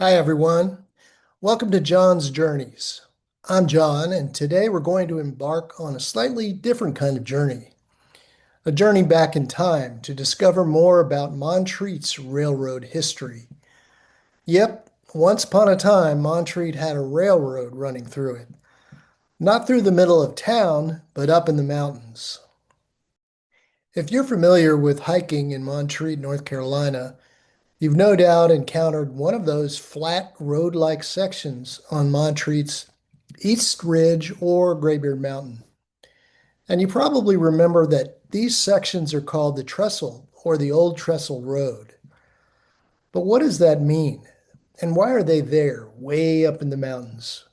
Hi, everyone. Welcome to John's Journeys. I'm John, and today we're going to embark on a slightly different kind of journey. A journey back in time to discover more about Montreat's railroad history. Yep, once upon a time, Montreat had a railroad running through it. Not through the middle of town, but up in the mountains. If you're familiar with hiking in Montreat, North Carolina, you've no doubt encountered one of those flat road-like sections on Montreat's East Ridge or Graybeard Mountain. And you probably remember that these sections are called the Trestle or the Old Trestle Road. But what does that mean? And why are they there, way up in the mountains?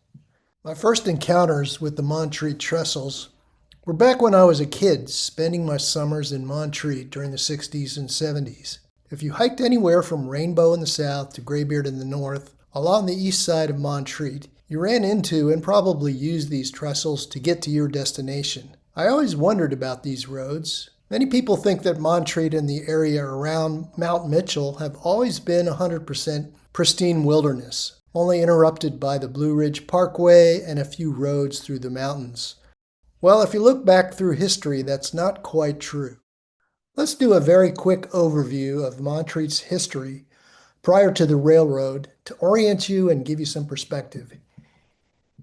My first encounters with the Montreat Trestles were back when I was a kid, spending my summers in Montreat during the 60s and 70s. If you hiked anywhere from Rainbow in the south to Graybeard in the north, along the east side of Montreat, you ran into and probably used these trestles to get to your destination. I always wondered about these roads. Many people think that Montreat and the area around Mount Mitchell have always been 100% pristine wilderness, only interrupted by the Blue Ridge Parkway and a few roads through the mountains. Well, if you look back through history, that's not quite true. Let's do a very quick overview of Montreat's history prior to the railroad to orient you and give you some perspective.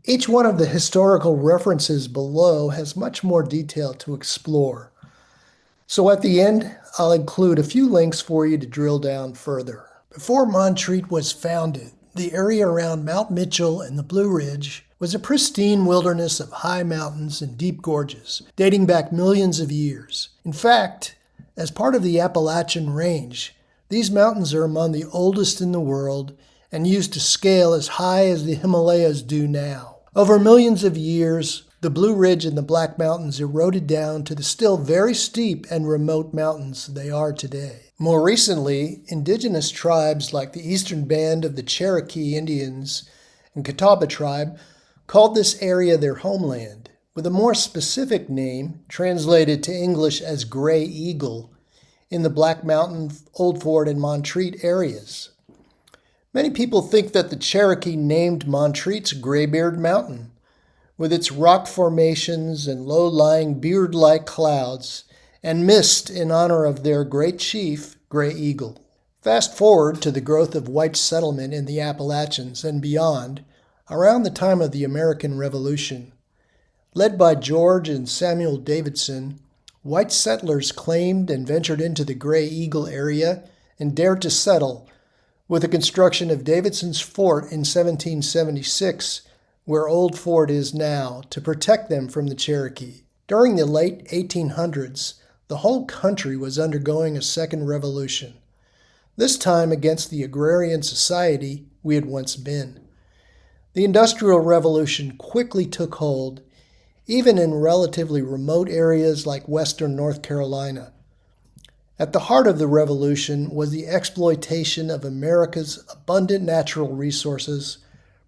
Each one of the historical references below has much more detail to explore. So at the end, I'll include a few links for you to drill down further. Before Montreat was founded, the area around Mount Mitchell and the Blue Ridge was a pristine wilderness of high mountains and deep gorges, dating back millions of years. In fact, as part of the Appalachian Range, these mountains are among the oldest in the world and used to scale as high as the Himalayas do now. Over millions of years, the Blue Ridge and the Black Mountains eroded down to the still very steep and remote mountains they are today. More recently, indigenous tribes like the Eastern Band of the Cherokee Indians and Catawba tribe called this area their homeland, with a more specific name, translated to English as Gray Eagle, in the Black Mountain, Old Fort, and Montreat areas. Many people think that the Cherokee named Montreat's Graybeard Mountain, with its rock formations and low-lying beard-like clouds, and mist in honor of their great chief, Gray Eagle. Fast forward to the growth of white settlement in the Appalachians and beyond, around the time of the American Revolution. Led by George and Samuel Davidson, white settlers claimed and ventured into the Gray Eagle area and dared to settle, with the construction of Davidson's Fort in 1776, where Old Fort is now, to protect them from the Cherokee. During the late 1800s, the whole country was undergoing a second revolution, this time against the agrarian society we had once been. The Industrial Revolution quickly took hold, even in relatively remote areas like western North Carolina. At the heart of the revolution was the exploitation of America's abundant natural resources,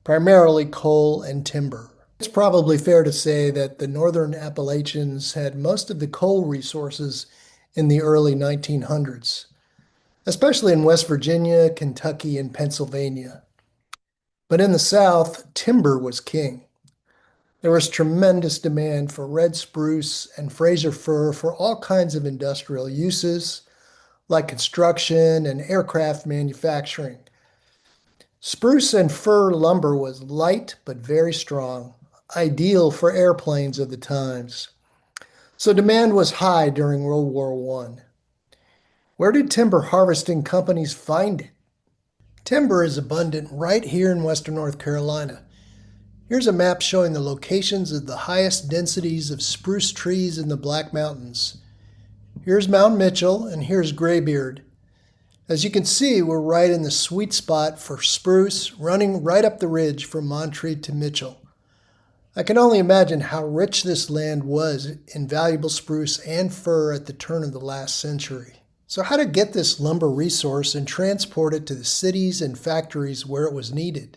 primarily coal and timber. It's probably fair to say that the northern Appalachians had most of the coal resources in the early 1900s, especially in West Virginia, Kentucky, and Pennsylvania. But in the South, timber was king. There was tremendous demand for red spruce and Fraser fir for all kinds of industrial uses, like construction and aircraft manufacturing. Spruce and fir lumber was light but very strong, ideal for airplanes of the times. So demand was high during World War I. Where did timber harvesting companies find it? Timber is abundant right here in western North Carolina. Here's a map showing the locations of the highest densities of spruce trees in the Black Mountains. Here's Mount Mitchell, and here's Graybeard. As you can see, we're right in the sweet spot for spruce, running right up the ridge from Montreat to Mitchell. I can only imagine how rich this land was in valuable spruce and fir at the turn of the last century. So how to get this lumber resource and transport it to the cities and factories where it was needed?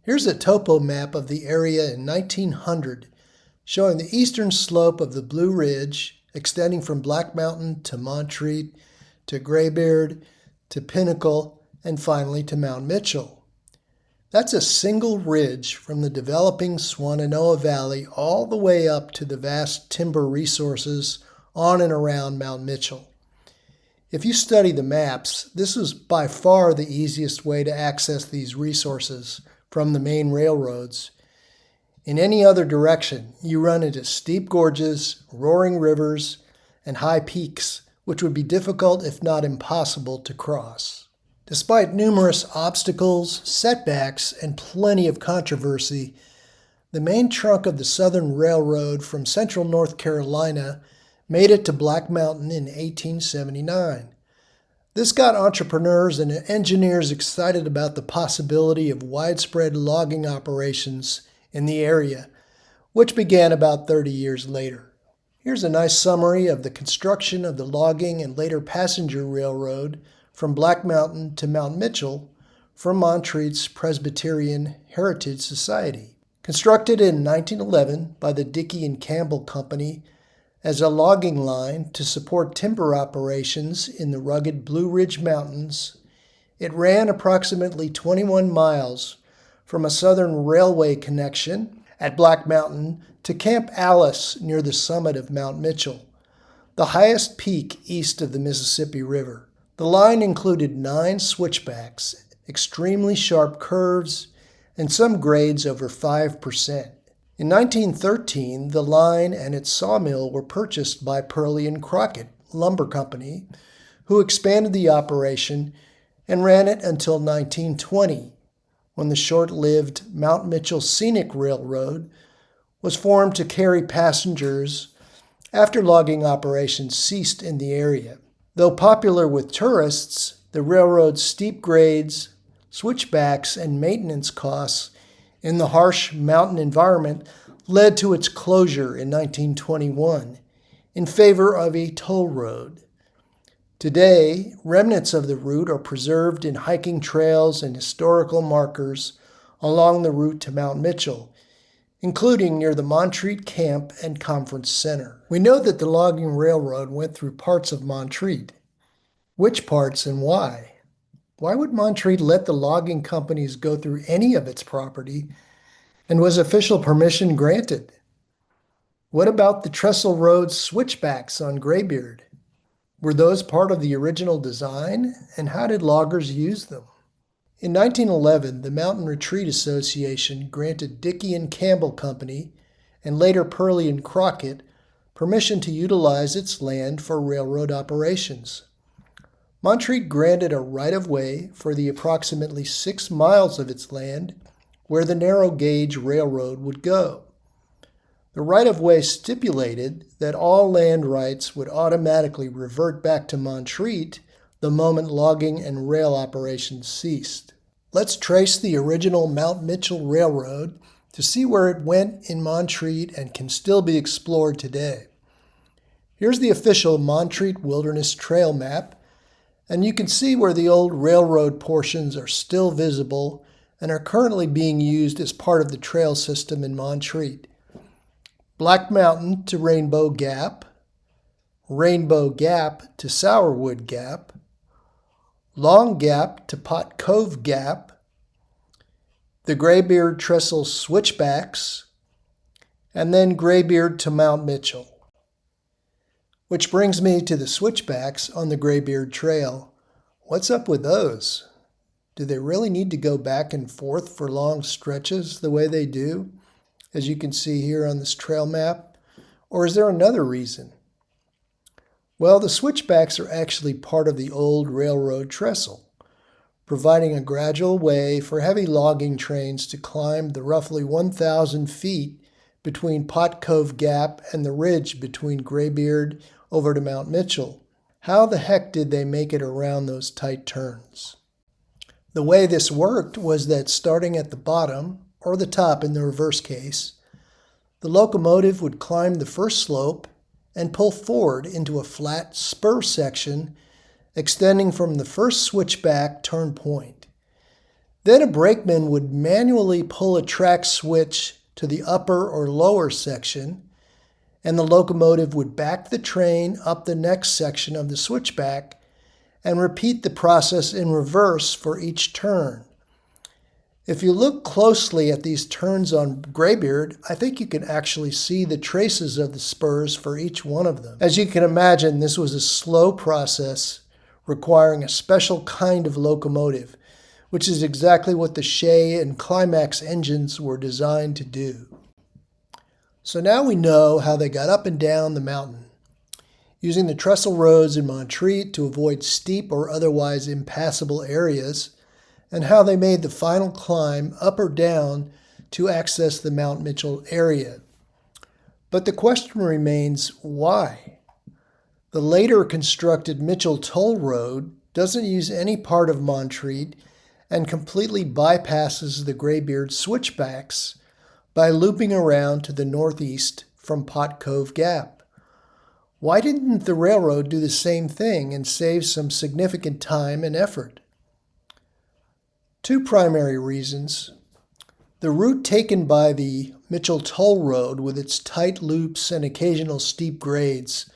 Here's a topo map of the area in 1900, showing the eastern slope of the Blue Ridge, extending from Black Mountain to Montreat, to Graybeard, to Pinnacle, and finally to Mount Mitchell. That's a single ridge from the developing Swannanoa Valley all the way up to the vast timber resources on and around Mount Mitchell. If you study the maps, this is by far the easiest way to access these resources from the main railroads. In any other direction, you run into steep gorges, roaring rivers, and high peaks, which would be difficult if not impossible to cross. Despite numerous obstacles, setbacks, and plenty of controversy, the main trunk of the Southern Railroad from central North Carolina made it to Black Mountain in 1879. This got entrepreneurs and engineers excited about the possibility of widespread logging operations in the area, which began about 30 years later. Here's a nice summary of the construction of the logging and later passenger railroad from Black Mountain to Mount Mitchell from Montreat's Presbyterian Heritage Society. Constructed in 1911 by the Dickey and Campbell Company as a logging line to support timber operations in the rugged Blue Ridge Mountains, it ran approximately 21 miles from a southern railway connection at Black Mountain to Camp Alice near the summit of Mount Mitchell, the highest peak east of the Mississippi River. The line included 9 switchbacks, extremely sharp curves, and some grades over 5%. In 1913, the line and its sawmill were purchased by Purley and Crockett Lumber Company, who expanded the operation and ran it until 1920, when the short-lived Mount Mitchell Scenic Railroad was formed to carry passengers after logging operations ceased in the area. Though popular with tourists, the railroad's steep grades, switchbacks, and maintenance costs in the harsh mountain environment led to its closure in 1921 in favor of a toll road. Today, remnants of the route are preserved in hiking trails and historical markers along the route to Mount Mitchell, including near the Montreat Camp and Conference Center. We know that the logging railroad went through parts of Montreat. Which parts and why? Why would Montreat let the logging companies go through any of its property, and was official permission granted? What about the Trestle Road switchbacks on Graybeard? Were those part of the original design, and how did loggers use them? In 1911, the Mountain Retreat Association granted Dickey and Campbell Company, and later Purley and Crockett, permission to utilize its land for railroad operations. Montreat granted a right-of-way for the approximately 6 miles of its land where the narrow-gauge railroad would go. The right-of-way stipulated that all land rights would automatically revert back to Montreat the moment logging and rail operations ceased. Let's trace the original Mount Mitchell Railroad to see where it went in Montreat and can still be explored today. Here's the official Montreat Wilderness Trail map, and you can see where the old railroad portions are still visible and are currently being used as part of the trail system in Montreat. Black Mountain to Rainbow Gap to Sourwood Gap, Long Gap to Pot Cove Gap, the Graybeard Trestle switchbacks, and then Graybeard to Mount Mitchell. Which brings me to the switchbacks on the Graybeard Trail. What's up with those? Do they really need to go back and forth for long stretches the way they do, as you can see here on this trail map? Or is there another reason? Well, the switchbacks are actually part of the old railroad trestle, providing a gradual way for heavy logging trains to climb the roughly 1,000 feet between Pot Cove Gap and the ridge between Graybeard over to Mount Mitchell. How the heck did they make it around those tight turns? The way this worked was that starting at the bottom, or the top in the reverse case, the locomotive would climb the first slope and pull forward into a flat spur section extending from the first switchback turn point. Then a brakeman would manually pull a track switch to the upper or lower section, and the locomotive would back the train up the next section of the switchback and repeat the process in reverse for each turn. If you look closely at these turns on Graybeard, I think you can actually see the traces of the spurs for each one of them. As you can imagine, this was a slow process requiring a special kind of locomotive, which is exactly what the Shea and Climax engines were designed to do. So now we know how they got up and down the mountain, using the trestle roads in Montreat to avoid steep or otherwise impassable areas, and how they made the final climb up or down to access the Mount Mitchell area. But the question remains, why? The later constructed Mitchell Toll Road doesn't use any part of Montreat and completely bypasses the Graybeard switchbacks by looping around to the northeast from Pot Cove Gap. Why didn't the railroad do the same thing and save some significant time and effort? Two primary reasons. The route taken by the Mitchell Toll Road, with its tight loops and occasional steep grades,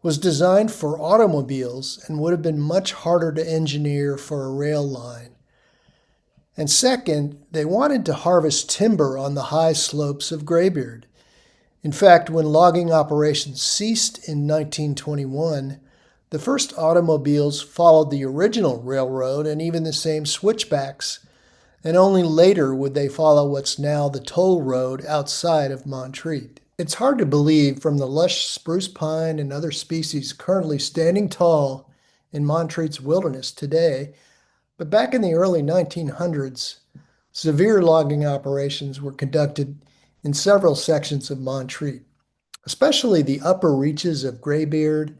was designed for automobiles and would have been much harder to engineer for a rail line. And second, they wanted to harvest timber on the high slopes of Graybeard. In fact, when logging operations ceased in 1921, the first automobiles followed the original railroad and even the same switchbacks, and only later would they follow what's now the toll road outside of Montreat. It's hard to believe from the lush spruce pine and other species currently standing tall in Montreat's wilderness today, but back in the early 1900s, severe logging operations were conducted in several sections of Montreat, especially the upper reaches of Graybeard,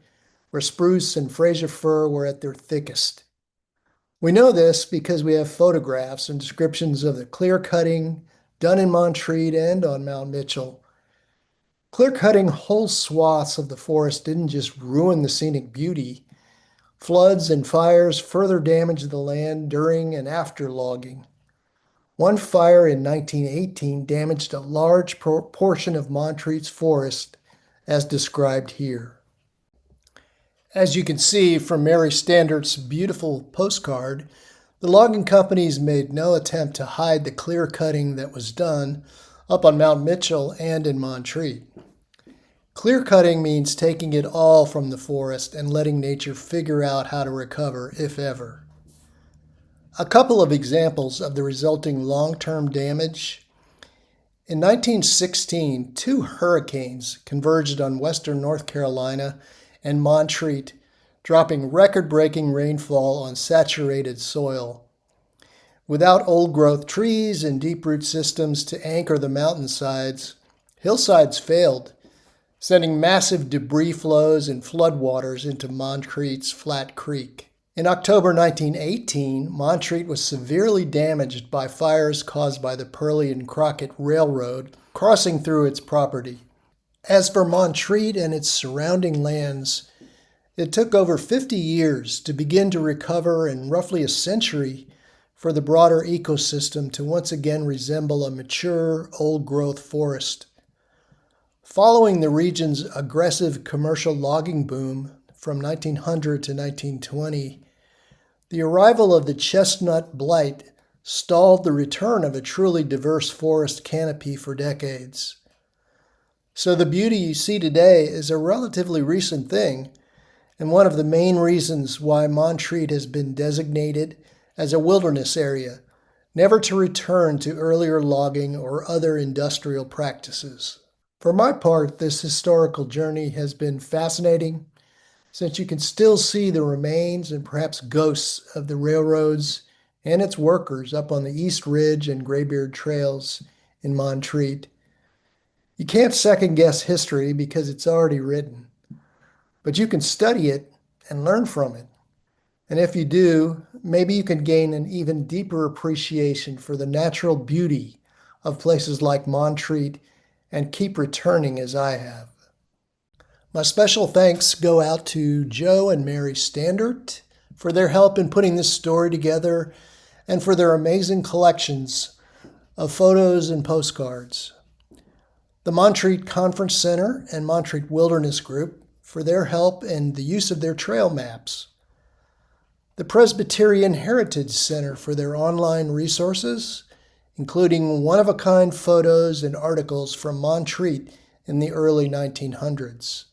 where spruce and Fraser fir were at their thickest. We know this because we have photographs and descriptions of the clear cutting done in Montreat and on Mount Mitchell. Clear cutting whole swaths of the forest didn't just ruin the scenic beauty. Floods and fires further damaged the land during and after logging. One fire in 1918 damaged a large portion of Montreat's forest, as described here. As you can see from Mary Standart's beautiful postcard, the logging companies made no attempt to hide the clear cutting that was done up on Mount Mitchell and in Montreat. Clear cutting means taking it all from the forest and letting nature figure out how to recover, if ever. A couple of examples of the resulting long-term damage. In 1916, two hurricanes converged on western North Carolina and Montreat, dropping record-breaking rainfall on saturated soil. Without old-growth trees and deep-root systems to anchor the mountainsides, hillsides failed, sending massive debris flows and floodwaters into Montreat's Flat Creek. In October 1918, Montreat was severely damaged by fires caused by the Purley and Crockett Railroad crossing through its property. As for Montreat and its surrounding lands, it took over 50 years to begin to recover and roughly a century for the broader ecosystem to once again resemble a mature, old-growth forest. Following the region's aggressive commercial logging boom from 1900 to 1920, the arrival of the chestnut blight stalled the return of a truly diverse forest canopy for decades. So the beauty you see today is a relatively recent thing, and one of the main reasons why Montreat has been designated as a wilderness area, never to return to earlier logging or other industrial practices. For my part, this historical journey has been fascinating, since you can still see the remains and perhaps ghosts of the railroads and its workers up on the East Ridge and Graybeard trails in Montreat. You can't second-guess history because it's already written, but you can study it and learn from it. And if you do, maybe you can gain an even deeper appreciation for the natural beauty of places like Montreat and keep returning as I have. My special thanks go out to Joe and Mary Standart for their help in putting this story together and for their amazing collections of photos and postcards. The Montreat Conference Center and Montreat Wilderness Group for their help and the use of their trail maps. The Presbyterian Heritage Center for their online resources including one-of-a-kind photos and articles from Montreat in the early 1900s.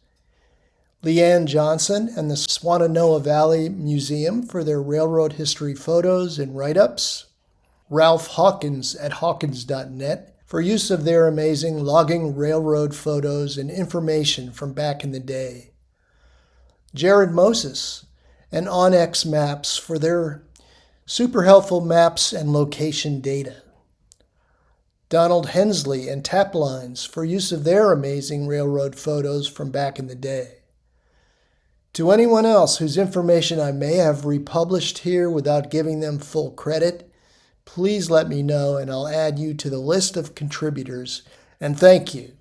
Leanne Johnson and the Swannanoa Valley Museum for their railroad history photos and write-ups. Ralph Hawkins at hawkins.net for use of their amazing logging railroad photos and information from back in the day. Jared Moses and Onyx Maps for their super helpful maps and location data. Donald Hensley and Taplines for use of their amazing railroad photos from back in the day. To anyone else whose information I may have republished here without giving them full credit, please let me know and I'll add you to the list of contributors, and thank you.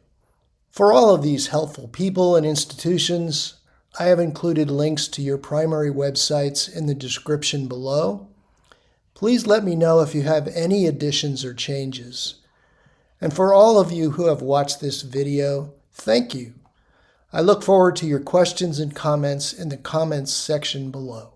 For all of these helpful people and institutions, I have included links to your primary websites in the description below. Please let me know if you have any additions or changes. And for all of you who have watched this video, thank you. I look forward to your questions and comments in the comments section below.